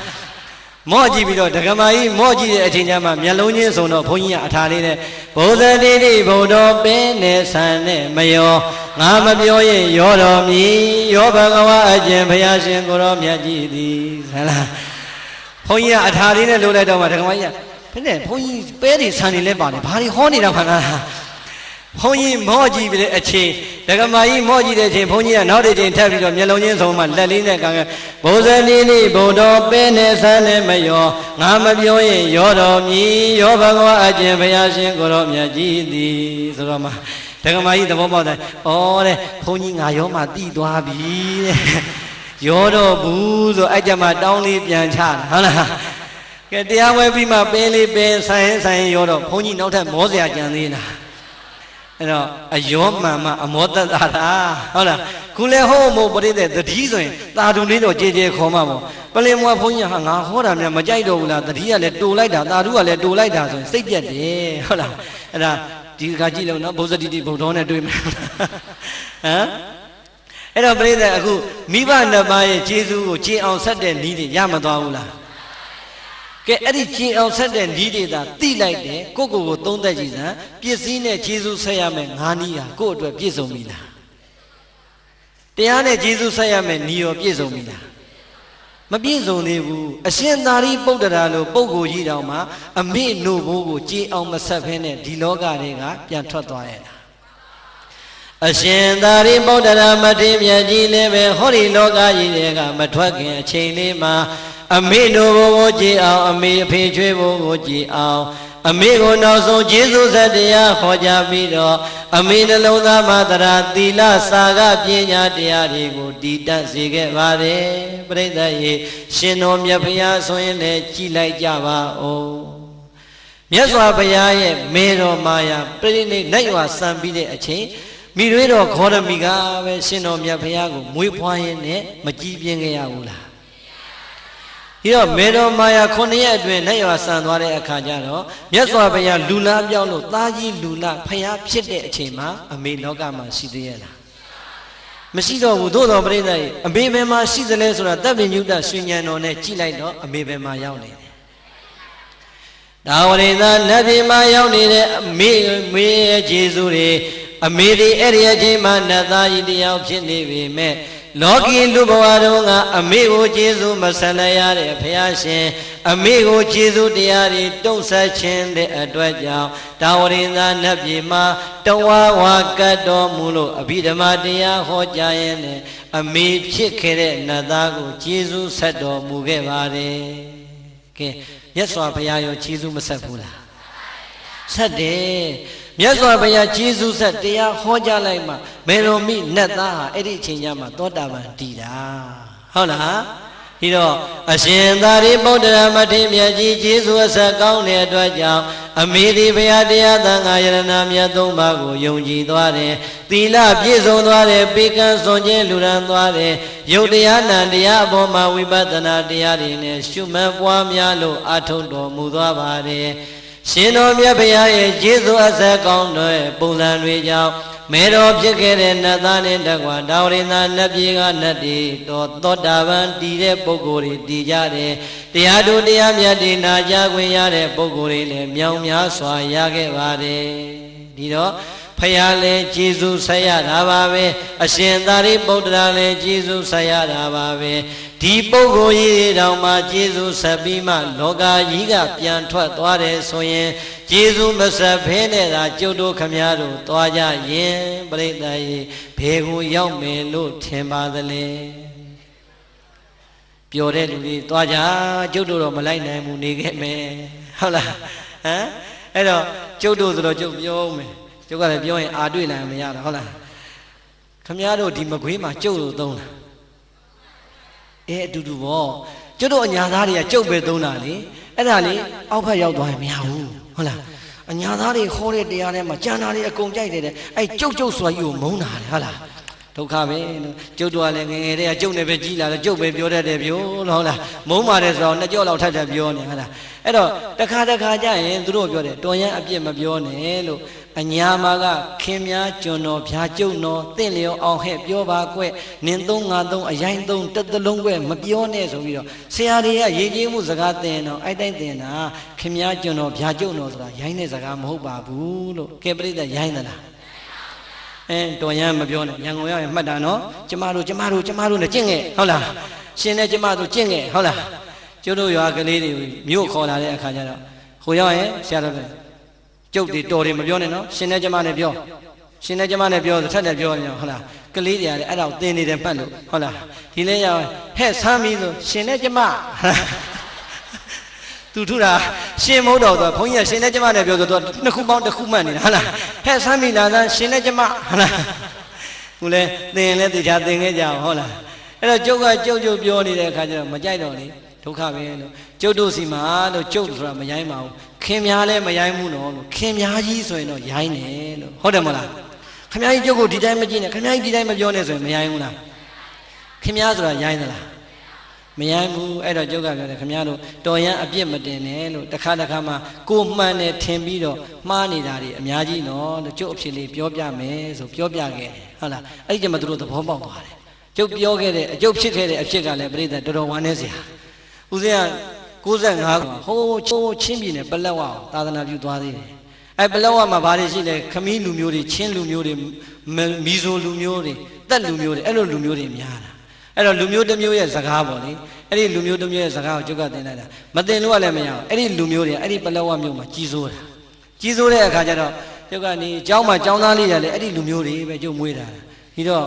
မော့ကြည့်ပြီးတော့ဒကမာကြီးမော့ကြည့်တဲ့အချိန်ကျမှမျက်လုံးချင်းစုံတော့ဘုန်းကြီးကအထာလေးနဲ့ဘုဇတိတိဘုဒ္ဓပင်းနဲ့ဆန်နဲ့မယောငါမပြောရင်ရောတော်မီရောဘဂဝါအကျင့်ဘုရားရှင်ကိုရောမြတ်ကြီးသည်ဆန္ဒဘုန်းကြီးကအထာလေးနဲ့လို့လိုက်တော့မှဒကမာကြီးကဘယ်နဲ့ဘုန်းကြီးပဲတွေဆန်နေလဲပါလေဘာတွေဟောနေတာခါလားဘုန်းကြီးမော့ကြည့်ပြီးတဲ့အချိန်ဒကမာကြီးမော့ကြည့်တဲ့အချိန်ဘုန်းကြီးကနောက်တစ်ချိန်ထပ်ပြီးတော့မျက်လုံးချင်းစုံမှလက်လေးနဲ့ကံကဘုဇတိတိဘုဒ္ဓပဲနဲ့ဆန်းနဲ့မယောငါမပြောရင်ရောတော်မီရောဘဂဝါအကျင့်ဘုရားရှင်ကိုရောမြတ်ကြီးသည်ဆိုတော့မှဒကမာကြီးသဘောပေါက်တယ်။အော်တဲ့ဘုန်းကြီးငါရောမှတိသွားပြီတဲ့။ရောတော့ဘူးဆိုအဲ့ကြမှာတောင်းလေးပြန်ချတာဟုတ်လား။ကဲတရားဝဲပြီးမှပင်းလေးပင်းဆိုင်ရောတော့ဘုန်းကြီးနောက်ထပ်မောစရာကြံသေးလား။အဲ့တော့အယောမှန်မှအမောတတ်တာဟုတ်လား။ခုလဲဟောမို့ပရိသတ်တတိဆိုရင်တာတူလေးတော့ကြဲကြဲခေါ်မှာပေါ့။ပလင်မွားဘုန်းကြီးဟာငါဟောတာများမကြိုက်တော့ဘူးလား။တတိကလည်းတူလိုက်တာတာတူကလည်းတူလိုက်တာဆိုရင်စိတ်ပြတ်တယ်ဟုတ်လား။အဲ့ဒါဒီကကြည့်လို့နော်ဘုဇတိတိဘုဒ္ဓနဲ့တွေ့မယ်ဟမ်အဲ့တော့ပြိဿအခုမိဘနှစ်ပါးရဲ့ခြေစူးကိုခြေအောင်ဆက်တဲ့နီးတွေရမသွားဘူးလားကဲအဲ့ဒီခြေအောင်ဆက်တဲ့နီးတွေသာတိလိုက်တယ်ကိုသုံးသက်ကြည့်စမ်းပစ္စည်းနဲ့ခြေစူးဆက်ရမယ်ငါးနီးဟာကိုယ့်အတွက်ပြည့်စုံပြီလားတရားနဲ့ခြေစူးဆက်ရမယ်နီးရောပြည့်စုံပြီလားမပြည့်စုံသေးဘူးအရှင်သာရိပုတ္တရာလိုပုဂ္ဂိုလ်ကြီးတောင်မှအမေနို့ဘိုးကိုကြည်အောင်မဆက်ဖဲနဲ့ဒီလောကတွေကပြန်ထွက်သွားရတာအရှင်သာရိပုတ္တရာမထေရမြတ်ကြီးလည်းပဲဟောဒီလောကကြီးတွေကမထွက်ခင်အချိန်လေးမှာအမေနို့ဘိုးကိုကြည်အောင်အမေအဖေချွေးဘိုးကိုကြည်အောင်အမေကိုနောက်ဆုံးကျေးဇူးဆက်တရားဟောကြားပြီးတော့အမေနှလုံးသားမှာတရားသီလစာကပညာတရားတွေကိုတည်တတ်စေခဲ့ပါတယ်ပြိဿရေရှင်တော်မြတ်ဖရာဆိုရင်လည်းကြည်လိုက်ကြပါဦးမြတ်စွာဘုရားရဲ့မေတော်မာယာပြိဋိနိနိုင်ရွာစံပြီးတဲ့အချိန်မိတွေတော်ခောရမီကပဲရှင်တော်မြတ်ဖရာကိုမွေးဖွားရင်းနဲ့မကြည်ပြင်းခဲ့ရဘူးလားဒီတော့မေတော်မာယာ9ရက်အတွင်းနိုင်ရွာဆန်သွားတဲ့အခါကျတော့မြတ်စွာဘုရားလူလားပြောင်းလို့သားကြီးလူလားဖျားဖြစ်တဲ့အချိန်မှာအမေလောကမှာရှိသေးရဲ့လားမရှိတော့ဘူးသို့တော်ပြိဿရဲ့အမေဘယ်မှာရှိသလဲဆိုတာတပ်ပင်ညုတရွှေဉဏ်တော်နဲ့ကြည့်လိုက်တော့အမေဘယ်မှာရောက်နေတယ်ဒါဝရိသနတ်ပြည်မှာရောက်နေတဲ့အမေရဲ့ခြေစူးတွေအမေဒီအဲ့ဒီအချိန်မှာနတ်သားကြီးတယောက်ဖြစ်နေပြီမဲ့လောကီလူဘဝတုန်းကအမေကိုကျေးဇူးမဆန်ရတဲ့ဘုရားရှင်အမေကိုကျေးဇူးတရားတွေတုံ့ဆက်ခြင်းတဲ့အတွက်ကြောင့်တာဝရိန္ဒနတ်ပြည်မှာတဝါဝါကတ်တော်မူလို့အဘိဓမ္မာတရားဟောကြားရင်းနဲ့အမေဖြစ်ခဲ့တဲ့နတ်သားကိုကျေးဇူးဆက်တော်မူခဲ့ပါတယ်။ကဲမြတ်စွာဘုရားရောကျေးဇူးမဆက်ဘူးလား။ဆက်တယ်မြတ်စွာဘုရားကျေးဇူးဆက်တရားဟောကြားလိုက်မှမေတော်မိနတ်သားဟာအဲ့ဒီအချိန်ကျမှသောတာပန်တည်တာဟုတ်လားဒီတော့အရှင်သာရိပုတ္တရာမထေရမြတ်ကြီးကျေးဇူးအဆက်ကောင်းတဲ့အတွက်ကြောင့် အမေဒီဘုရားတရားသံဃာယရဏမြတ်သုံးပါးကိုယုံကြည်သွားတယ်သီလပြည့်စုံသွားတယ်ပေကံစွန်ခြင်းလူရန်သွားတယ်ယုတ်တရားနံတရားအပေါ်မှာဝိပဿနာတရားတွေနဲ့ရှုမှတ်ပွားများလို့အထုံတော်မူသွားပါတယ်ရှင်တော်မြတ်ဘုရားရဲ့ကျေးဇူးအဆက်ကောင်းတဲ့ပုံစံတွေကြောင့်မေတော်ဖြစ်ခဲ့တဲ့နတ်သားနဲ့တကွာဒါဝရိန္ဒနတ်ပြည်ကနတ်တွေတော်သောတာပန်တည်တဲ့ပုဂ္ဂိုလ်တွေတည်ကြတယ်တရားတို့တရားမြတ်တွေနာကြားခွင့်ရတဲ့ပုဂ္ဂိုလ်တွေလည်းမြောင်များစွာရခဲ့ပါတယ်ဒီတော့ဖယားလည်းကျေးဇူးဆက်ရတာပါပဲအရှင်သာရိပုတ္တရာလည်းကျေးဇူးဆက်ရတာပါပဲဒီပုဂ္ဂိုလ်ကြီးတောင်မှကျေးဇူးဆက်ပြီးမှလောကကြီးကပြန်ထွက်သွားတယ်ဆိုရင်ကျေးဇူးမဆက်ဖဲနဲ့သာကျုပ်တို့ခမည်းတော်သွားကြရင်ပြိတ္တရေဘေကိုရောက်မယ်လို့ထင်ပါသလဲပျော်တဲ့လူတွေသွားကြကျုပ်တို့တော့မလိုက်နိုင်ဘူးနေခဲ့မယ်ဟုတ်လားဟမ်အဲ့တော့ကျုပ်တို့ဆိုတော့ကျုပ်ပြောမယ်ကျုပ်ကလည်းပြောရင်အာတွေ့နိုင်မရတာဟုတ်လားခမည်းတော်ဒီမကွေးမှာကျုပ်တို့သုံးတာအတူတူပေါ့ကျုပ်တို့အညာသားတွေကကျုပ်ပဲသုံးတာလေအဲ့ဒါလေအောက်ဖက်ရောက်သွားရင်မရဘူးဟုတ်လားအညာသားတွေခေါ်တဲ့တရားထဲမှာကျန်တာတွေအကုန်ကြိုက်တယ်အဲ့ကျုပ်ဆိုတာကြီးကိုမုန်းတာလေဟုတ်လားဒုက္ခပဲကျုပ်တို့ကလည်းငယ်ငယ်တည်းကကျုပ်နဲ့ပဲကြီးလာတော့ကျုပ်ပဲပြောတတ်တယ်ပြောဟုတ်လားမုန်းပါတယ်ဆိုတော့နှစ်ကြော့လောက်ထပ်ထပ်ပြောနေဟုတ်လားအဲ့တော့တခါကြရင်သူတို့ပြောတယ်တော်ရန်အပြစ်မပြောနဲ့လို့အညာမှာကခင်များကျွန်တော်ဖြာကျုံတော်တင့်လျော်အောင်ဟဲ့ပြောပါကွနင်သုံးငါသုံးအရင်သုံးတစ်သလုံးကွမပြောနဲ့ဆိုပြီးတော့ဆရာတွေကရည်ကြီးမှုစကားသင်တော့အဲ့တိုင်းသင်တာခင်များကျွန်တော်ဖြာကျုံတော်ဆိုတာရိုင်းတဲ့စကားမဟုတ်ပါဘူးလို့ကဲပြိတ္တရိုင်းသလားတော်ရန်မပြောနဲ့ရန်ကုန်ရောက်ရင်မှတ်တာနော်ကျမတို့နဲ့ကျင့်ခဲ့ဟုတ်လားရှင်နဲ့ကျမတို့ကျင့်ခဲ့ဟုတ်လားကျုပ်တို့ရွာကလေးတွေမြို့ခေါ်လာတဲ့အခါကျတော့ဟိုရောက်ရင်ဆရာတော်ကကျုပ်တွေတော်တယ်မပြောနဲ့နော်ရှင်နဲ့ကျမနဲ့ပြောရှင်နဲ့ကျမနဲ့ပြောထက်တယ်ပြောနေဟုတ်လားကလေးတွေကလည်းအဲ့ဒါကိုသင်နေတယ်မှတ်လို့ဟုတ်လားဒီလဲရောက်ဟဲ့ဆမ်းပြီးဆိုရှင်နဲ့ကျမသူထူတာရှင်မဟုတ်တော့ဆိုဘုန်းကြီးကရှင်နဲ့ကျမနဲ့ပြောဆိုတော့နှစ်ခုပေါင်းတစ်ခုမှတ်နေတာဟုတ်လားဟဲ့ဆမ်းပြီးလာသားရှင်နဲ့ကျမဟုတ်လားခုလဲသင်လဲတေချာသင်ခဲ့ကြအောင်ဟုတ်လားအဲ့တော့ကျုပ်ကကျုပ်ပြောနေတဲ့အခါကျတော့မကြိုက်တော့လေဒုက္ခပဲလို့ကျုပ်တို့စီမှာလို့ကျုပ်ဆိုတာမရိုင်းပါဘူးခင်များလည်းမရိုင်းဘူးနော်လို့ခင်များကြီးဆိုရင်တော့ရိုင်းတယ်လို့ဟုတ်တယ်မလားခင်များကြီးကျုပ်ကိုဒီတိုင်းမကြည့်နဲ့ခင်များကြီးဒီတိုင်းမပြောနဲ့ဆိုရင်မရိုင်းဘူးလားခင်များဆိုတာရိုင်းသလားမရိုင်းဘူးအဲ့တော့ကျုပ်ကပြောတယ်ခင်များတို့တော်ရန်အပြစ်မတင်နဲ့လို့တစ်ခါမှကိုမှန်တယ်ထင်ပြီးတော့မှားနေတာတွေအများကြီးနော်လို့ကျုပ်အဖြစ်လေးပြောပြမယ်ဆိုပြောပြခဲ့ဟုတ်လားအဲ့ဒီကျမှသူတို့သဘောပေါက်သွားတယ်ကျုပ်ပြောခဲ့တဲ့အကျုပ်ဖြစ်ခဲ့တဲ့အဖြစ်ကလည်းပြိတ္တတော်တော်ဝမ်းနည်းစရာဦးဇင်းက95ဟိုးချင်းပြည်နယ်ပလက်ဝသာသနာပြုသွားသေးတယ်အဲပလက်ဝမှာဘာတွေရှိလဲခမီးလူမျိုးတွေချင်းလူမျိုးတွေမီဇိုလူမျိုးတွေတက်လူမျိုးတွေအဲ့လိုလူမျိုးတွေများတာအဲ့တော့လူမျိုးတစ်မျိုးရဲ့စကားပေါ့လေအဲ့ဒီလူမျိုးတစ်မျိုးရဲ့စကားကိုကျုပ်ကသင်လိုက်တာမသင်လို့လည်းမရအောင်အဲ့ဒီလူမျိုးတွေအဲ့ဒီပလက်ဝမျိုးမှာကြီးစိုးတဲ့အခါကျတော့ကျုပ်ကနေเจ้าမှာเจ้าသားလေးတယ်လေအဲ့ဒီလူမျိုးတွေပဲကျုပ်မွေးတာဒီတော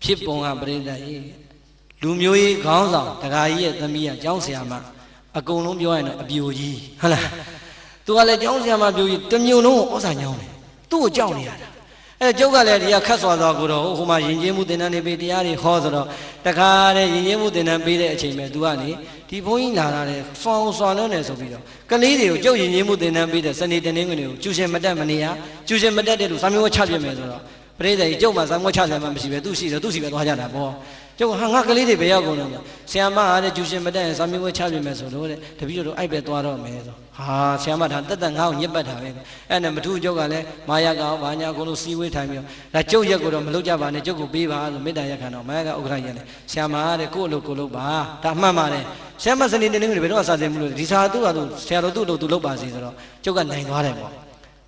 ့ဖြစ်ပုံကပြိတ္တကြီးလူမျိုးကြီးခေါင်းဆောင်တခါကြီးရဲ့သမီးကကျောင်းဆရာမအကုန်လုံးပြောရင်တော့အပြိုကြီးဟုတ်လားသူကလည်းကျောင်းဆရာမပြိုကြီးတစ်မျိုးလုံးကိုဩဇာညောင်းတယ်သူ့ကိုကြောက်နေရတာအဲကျုပ်ကလည်းဒီကခတ်စွာသွားကိုတော့ဟိုမှာယဉ်ကျေးမှုသင်တန်းတွေပေးတရားတွေဟောဆိုတော့တခါတည်းယဉ်ကျေးမှုသင်တန်းပေးတဲ့အချိန်ပဲသူကလေဒီဘုန်းကြီးလာတာလေဖောင်စွာလုံးနေဆိုပြီးတော့ကလေးတွေကိုကျုပ်ယဉ်ကျေးမှုသင်တန်းပေးတဲ့စနေတနင်္ဂနွေကိုကျူရှင်မတက်မနေရကျူရှင်မတက်တဲ့လူစာမျိုးချပြမယ်ဆိုတော့ပြိတ္တကြီးကျုပ်မှာစာမျိုးချတယ်မှမရှိပဲသူရှိတယ်သူရှိပဲသွားကြတာပေါ့ကျုပ်ဟာငါကလေးတွေဘယ်ရောက်ကုန်လဲဆရာမအားတဲ့ကျူရှင်မတက်ရင်စာမျိုးချပြမယ်ဆိုတော့တဲ့တပည့်တို့အဲ့ပဲသွားတော့မယ်ဆိုဟာဆရာမဒါတက်ငါ့ကိုညစ်ပတ်တာပဲအဲ့နဲ့မထူးကျုပ်ကလည်းမာယာကောင်ဘာညာကုန်လို့စီဝေးထိုင်ပြီးတော့ဒါကျုပ်ရက်ကိုတော့မလုပ်ကြပါနဲ့ကျုပ်ကိုပေးပါဆိုမေတ္တာရက်ခံတော့မာယာကဥက္ကဋ္ဌရက်လေဆရာမအားတဲ့ကို့အလုပ်ကိုလုပ်ပါဒါမှန်ပါတယ်ဆရာမစနေတနင်္ဂနွေဘယ်တော့စာသင်မှုလို့ဒီစာသူ့ဟာသူဆရာတော်သူ့အလုပ်သူလုပ်ပါစေဆိုတော့ကျုပ်ကနိုင်သွားတယ်ပေါ့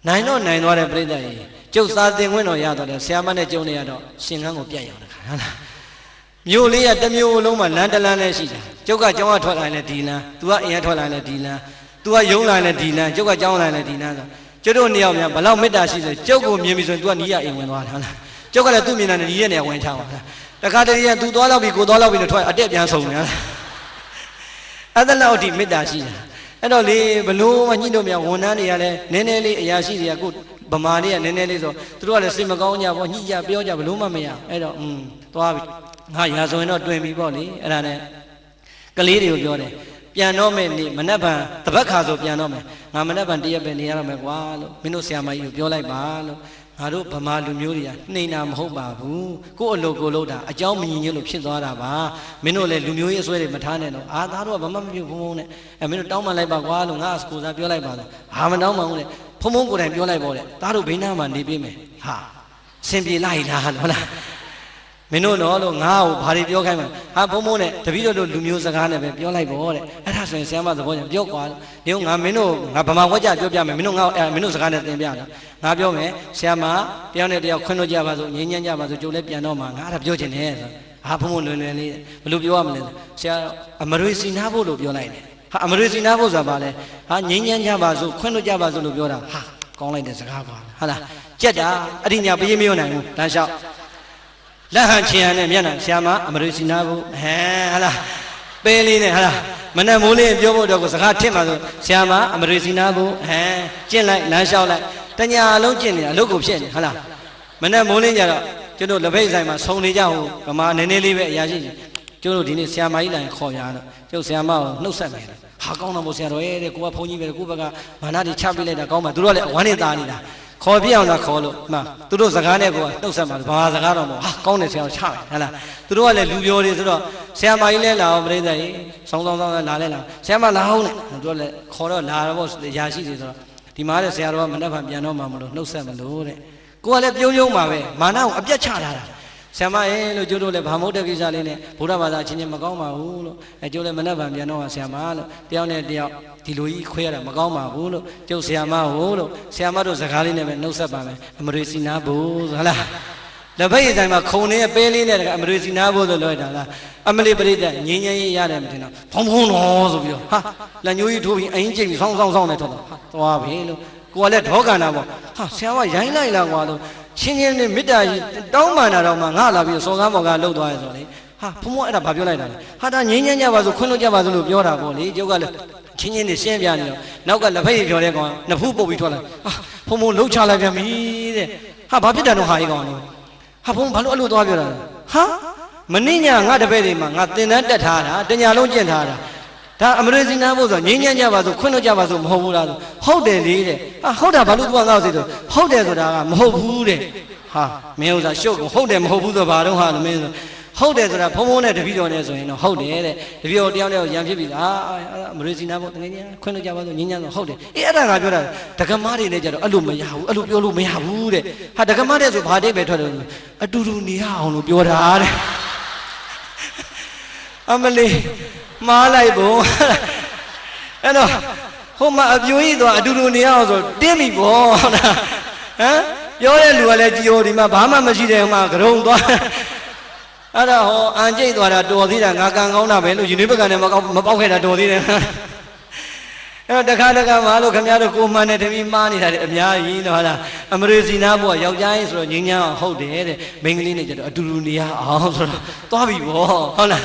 နိုင်သွားတယ်ပြိတ္တကြီးကျုပ်စာသင်ခွင့်တော့ရတော့တယ်ဆရာမနဲ့ကျုံနေရတော့ရှင်ခန်းကိုပြတ်ရောက်တခါဟုတ်လားမြို့လေးကတစ်မြို့လုံးမှာလမ်းတစ်လမ်းနဲ့ရှိတယ်ကျုပ်ကကျောင်းကထွက်လာရင်ဒီလမ်းသူကအရင်ထွက်လာရင်ဒီလမ်းသူကယုံလာရင်ဒီလမ်းကျုပ်ကကျောင်းလာရင်ဒီလမ်းဆိုကျုပ်တို့နှစ်ယောက်များဘလောက်မေတ္တာရှိလဲကျုပ်ကိုမြင်ပြီဆိုရင် तू ကနီးရအိမ်ဝင်သွားတယ်ဟုတ်လားကျုပ်ကလည်းသူ့မြင်တာနဲ့နီးရနေဝင်ချပါလားတခါတည်းက तू သွားတော့ပြီကိုသွားတော့ပြီလို့ထွက်အတက်ပြန်ဆုံးနေလားအဲ့ဒါလောက်ဒီမေတ္တာရှိတာအဲ့တော့လေဘလို့မညှိလို့မရဝန်ထမ်းတွေကလည်းနည်းနည်းလေးအရာရှိတွေကကိုဗမာလေးကနည်းနည်းလေးဆိုသူတို့ကလည်းစိတ်မကောင်းကြပေါ့ညှိကြပြောကြဘလို့မှမရအဲ့တော့သွားပြီငါရာဆိုရင်တော့တွင်ပြီပေါ့လေအဲ့ဒါနဲ့ကလေးတွေကိုပြောတယ်ပြန်တော့မယ်နေ့မနက်ဖြန်တပတ်ခါဆိုပြန်တော့မယ် ငါမနဲ့ဗန်တရက်ပဲနေရတော့မယ်ကွာလို့မင်းတို့ဆရာမကြီးကိုပြောလိုက်ပါလို့ငါတို့ဗမာလူမျိုးတွေကနှိမ်တာမဟုတ်ပါဘူးကို့အလုပ်ကိုလုပ်တာအကြောင်းမညီညွတ်လို့ဖြစ်သွားတာပါမင်းတို့လည်းလူမျိုးရေးအစွဲတွေမထားနဲ့တော့အာသားတို့ကဘာမှမပြုတ်ဖုံဖုံနဲ့မင်းတို့တောင်းပန်လိုက်ပါကွာလို့ငါအကိုစားပြောလိုက်ပါလို့ဟာမတောင်းပါဘူးလေဖုံဖုံကိုယ်တိုင်ပြောလိုက်ပေါ့လေသားတို့ဘိန်းနာမှာနေပြေးမယ်ဟာအစဉ်ပြေလိုက်လားဟုတ်လားမင်းတို့တော့လို့ငါ့ကိုဘာတွေပြောခိုင်းမှာဟာဖုံဖုံနဲ့တပည့်တော်တို့လူမျိုးစကားနဲ့ပဲပြောလိုက်ပေါ့တဲ့အဲ့ဒါဆိုရင်ဆရာမသဘောကျပြောကွာဒီငါမင်းတို့ငါဗမာဝါကြပြောပြမယ်မင်းတို့ငါမင်းတို့စကားနဲ့သင်ပြတာငါပြောမယ်ဆရာမတယောက်နဲ့တယောက်ခွင့်လို့ကြပါစို့ငြိမ်းချမ်းကြပါစို့ကြိုလည်းပြန်တော့မှာငါအဲ့ဒါပြောချင်တယ်ဆိုဟာဖုံဖုံလွယ်လွယ်လေးဘယ်လိုပြောရမလဲဆရာအမရွေစီနာဖို့လို့ပြောလိုက်တယ်ဟာအမရွေစီနာဖို့ဆိုတာဘာလဲဟာငြိမ်းချမ်းကြပါစို့ခွင့်လို့ကြပါစို့လို့ပြောတာဟာကောင်းလိုက်တဲ့စကားကွာဟုတ်လားကြက်တာအဲ့ဒီညာပြေးမရောနိုင်ဘူးတန်းလျှောက်လက်ဟန်ချင်ရနဲ့မျက်နှာဆရာမအမရွေစီနာဖို့ဟမ်ဟုတ်လားပေးလေးနဲ့ဟုတ်လားမနဲ့မိုးလေးပြောဖို့တော့ကိုစကားထစ်မှာဆိုဆရာမအမရွေစီနာဖို့ဟမ်ကျင့်လိုက်လမ်းလျှောက်လိုက်တညာလုံးကျင့်နေတာအလုပ်ကိုဖြစ်နေဟုတ်လားမနဲ့မိုးလေးကြတော့ကျွန်တော်လက်ဖိတ်ဆိုင်မှာဆုံနေကြဟိုဗမာနည်းနည်းလေးပဲအရာရှိကျွန်တော်ဒီနေ့ဆရာမကြီးလိုက်ခေါ်ရတော့ကျုပ်ဆရာမကိုနှုတ်ဆက်မယ်ဟာကောင်းတော့မို့ဆရာတော်ရဲ့ကိုကဘုန်းကြီးပဲကိုဘက်ကမာနတွေချပေးလိုက်တာကောင်းပါသူတို့ကလည်းဝမ်းနေသားနေတာခေါ်ပြအောင်သာခေါ်လို့မှသူတို့စကားနဲ့ကိုကနှုတ်ဆက်မှာဘာစကားတော့မဟုတ်ဟာကောင်းတယ်ဆရာတော်ချမယ်ဟုတ်လားသူတို့ကလည်းလူပြောတွေဆိုတော့ဆရာမကြီးလည်းလာအောင်ပြိဿကြီးဆောင်းလာလဲလာဆရာမလာအောင်နဲ့သူတို့လည်းခေါ်တော့လာတော့ရာရှိတွေဆိုတော့ဒီမှာတဲ့ဆရာတော်ကမနှက်ဖန်ပြန်တော့မှမလို့နှုတ်ဆက်မလို့တဲ့ကိုကလည်းပြုံးပါပဲမာနကိုအပြတ်ချထားတာဆရာမရဲ့လို့ကျိုးတို့လည်းဗာမုတ်တဲ့ကိစ္စလေးနဲ့ဗုဒ္ဓဘာသာချင်းချင်းမကောင်းပါဘူးလို့ကျိုးလည်းမနှက်ဖန်ပြန်တော့ဆရာမလို့တယောက်နဲ့တယောက်ဒီလိုကြီးခွဲရတာမကောင်းပါဘူးလို့ကျုပ်ဆရာမဟုတ်လို့ဆရာမတို့စကားလေးနဲ့ပဲနှုတ်ဆက်ပါမယ်အမရွေစီနာဖို့ဟုတ်လားလက်ဖက်ရည်ဆိုင်မှာခုံနေပဲလေးနဲ့အမရွေစီနာဖို့ဆိုလွှဲတာလားအမလေးပရိသတ်ငင်းငင်းရေးရတယ်မထင်တော့ဖုံဖုံတော်ဆိုပြီးတော့ဟာလက်ညိုးကြီးထိုးပြီးအရင်ကျိတ်ပြီးဆောင်းနဲ့ထွက်တော့ဟာသွားပြီလို့ကိုကလည်းဒေါကန္တာပေါ့ဟာဆရာမရိုင်းလိုက်လားကွာလို့ချင်းချင်းနဲ့မေတ္တာကြီးတောင်းပန်တာတော့မှငါလာပြီးစော်ကားမော်ကားလှုပ်သွားရဲဆိုလေဟာဖုံဖုံအဲ့ဒါဘာပြောလိုက်တာလဲဟာဒါငင်းငင်းကြပါဆိုခွင့်လို့ကြပါဆိုလို့ပြောတာပေါ့လေကျုပ်ကလည်းချင်းချင်းနဲ့ရှင်းပြနေတော့နောက်ကလက်ဖက်ရည်ပြောတဲ့ကောင်နဖူးပုတ်ပြီးထွက်လာဟာဖုံဖုံလှုပ်ချလိုက်ပြန်ပြီတဲ့ဟာဘာဖြစ်တယ်တော့ဟာကြီးကောင်လို့ဟာဖုံဘာလို့အဲ့လိုသွားပြောတာလဲဟာမင်းညာငါတပည့်တွေမှာငါသင်တန်းတက်ထားတာတညာလုံးကျင့်ထားတာဒါအမရွေစီနာဖို့ဆိုငြိမ်းချမ်းကြပါဆိုခွင့်လို့ကြပါဆိုမဟုတ်ဘူးလားဆိုဟုတ်တယ်လေတဲ့ဟာဟုတ်တာဘာလို့သူကငါ့ကိုသိတော့ဟုတ်တယ်ဆိုတာကမဟုတ်ဘူးတဲ့ဟာမင်းဥစ္စာရှုပ်ကိုဟုတ်တယ်မဟုတ်ဘူးဆိုဘာတော့ဟာမင်းဆိုဟုတ်တယ်ဆိုတာဖုံဖုံနဲ့တပည့်တော်နဲ့ဆိုရင်တော့ဟုတ်တယ်တဲ့တပည့်တော်တယောက်တယောက်ရံဖြစ်ပြီလားအမရွေစီနာဖို့တကယ်ကြီးခွင့်လို့ကြပါဆိုငြိမ်းချမ်းဆိုဟုတ်တယ်အေးအဲ့ဒါငါပြောတာဒကမတွေနဲ့ကြတော့အဲ့လိုမရဘူးအဲ့လိုပြောလို့မရဘူးတဲ့ဟာဒကမတဲ့ဆိုဘာတိတ်ပဲထွက်တယ်အတူတူနေရအောင်လို့ပြောတာတဲ့အမလေးမားလိုက်ပုံအဲ့တော့ဟိုမှာအပြိုကြီးသွားအတူတူနေရအောင်ဆိုတင်းပြီပေါ့ဟုတ်လားဟမ်ပြောတဲ့လူကလည်းကြည်ဟိုဒီမှာဘာမှမရှိတဲ့ဟိုမှာကြုံသွားအဲ့ဒါဟောအန်ကျိတ်သွားတာတော်သေးတာငါကံကောင်းတာပဲလို့ယူနေဘက်ကလည်းမပေါက်ခဲ့တာတော်သေးတယ်အဲ့တော့တခါမှလို့ခင်ဗျားတို့ကိုမှန်တဲ့တမီမားနေတာလေအများကြီးတော့ဟုတ်လားအမရေစီနာဘောယောက်ျားကြီးဆိုတော့ငင်းညာအောင်ဟုတ်တယ်တဲ့မိန်းကလေးနဲ့ကျတော့အတူတူနေရအောင်ဆိုတော့သွားပြီပေါ့ဟုတ်လား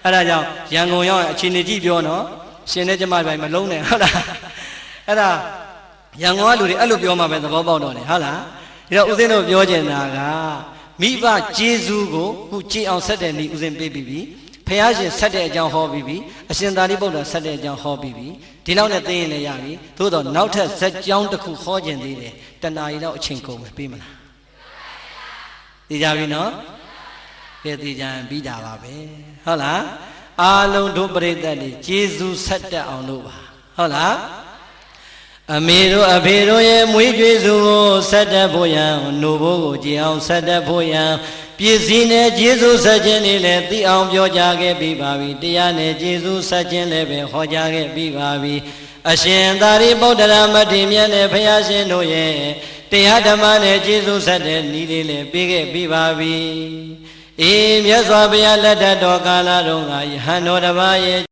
အဲ့ဒါကြောင့်ရန်ကုန်ရောက်ရင်အချင်းကြီးပြောနော်ရှင်နဲ့ကျမပိုင်းမလုံးနဲ့ဟုတ်လားအဲ့ဒါရန်ကုန်ကလူတွေအဲ့လိုပြောမှပဲသဘောပေါက်တော့တယ်ဟုတ်လားဒါတော့ဦးဇင်းတို့ပြောချင်တာကမိဘကျေးဇူးကိုခုကြည်အောင်ဆက်တဲ့နေ့ဦးဇင်းပေးပြီးပြီဖះရှင်ဆက်တဲ့အကြောင်းဟောပြီးပြီအရှင်သာရိပုတ္တရာဆက်တဲ့အကြောင်းဟောပြီးပြီဒီလောက်နဲ့သိရင်လည်းရပြီသို့တော့နောက်ထပ်ဇက်ကြောင်းတစ်ခုဟောခြင်းသေးတယ်တဏှာကြီးတော့အချိန်ကုန်ပဲပြီးမလားသိကြပြီနော်ကဲသိကြရင်ပြီးတာပါပဲဟုတ်လားအားလုံးတို့ပရိသတ်တွေကျေးဇူးဆက်တတ်အောင်လို့ပါဟုတ်လားအမေတို့အဖေတို့ရဲ့မွေးကြွေးစုကိုဆက်တတ်ဖို့ရန်နှုတ်ဘိုးကိုကြည်အောင်ဆက်တတ်ဖို့ရန်ပြည့်စည်နဲ့ကျေးဇူးဆက်ခြင်းတွေလည်းသိအောင်ပြောကြားခဲ့ပြီးပါပြီတရားနဲ့ကျေးဇူးဆက်ခြင်းလည်းပဲဟောကြားခဲ့ပြီးပါပြီအရှင်သာရိပုတ္တရာမထေရမြတ်နဲ့ဘုရားရှင်တို့ရဲ့တရားဓမ္မနဲ့ကျေးဇူးဆက်တဲ့ဤလေးလည်းပေးခဲ့ပြီးပါပြီအေးမြတ်စွာဘုရားလက်ထက်တော်ကာလတော်ကယဟန်တော်တစ်ပါးရဲ့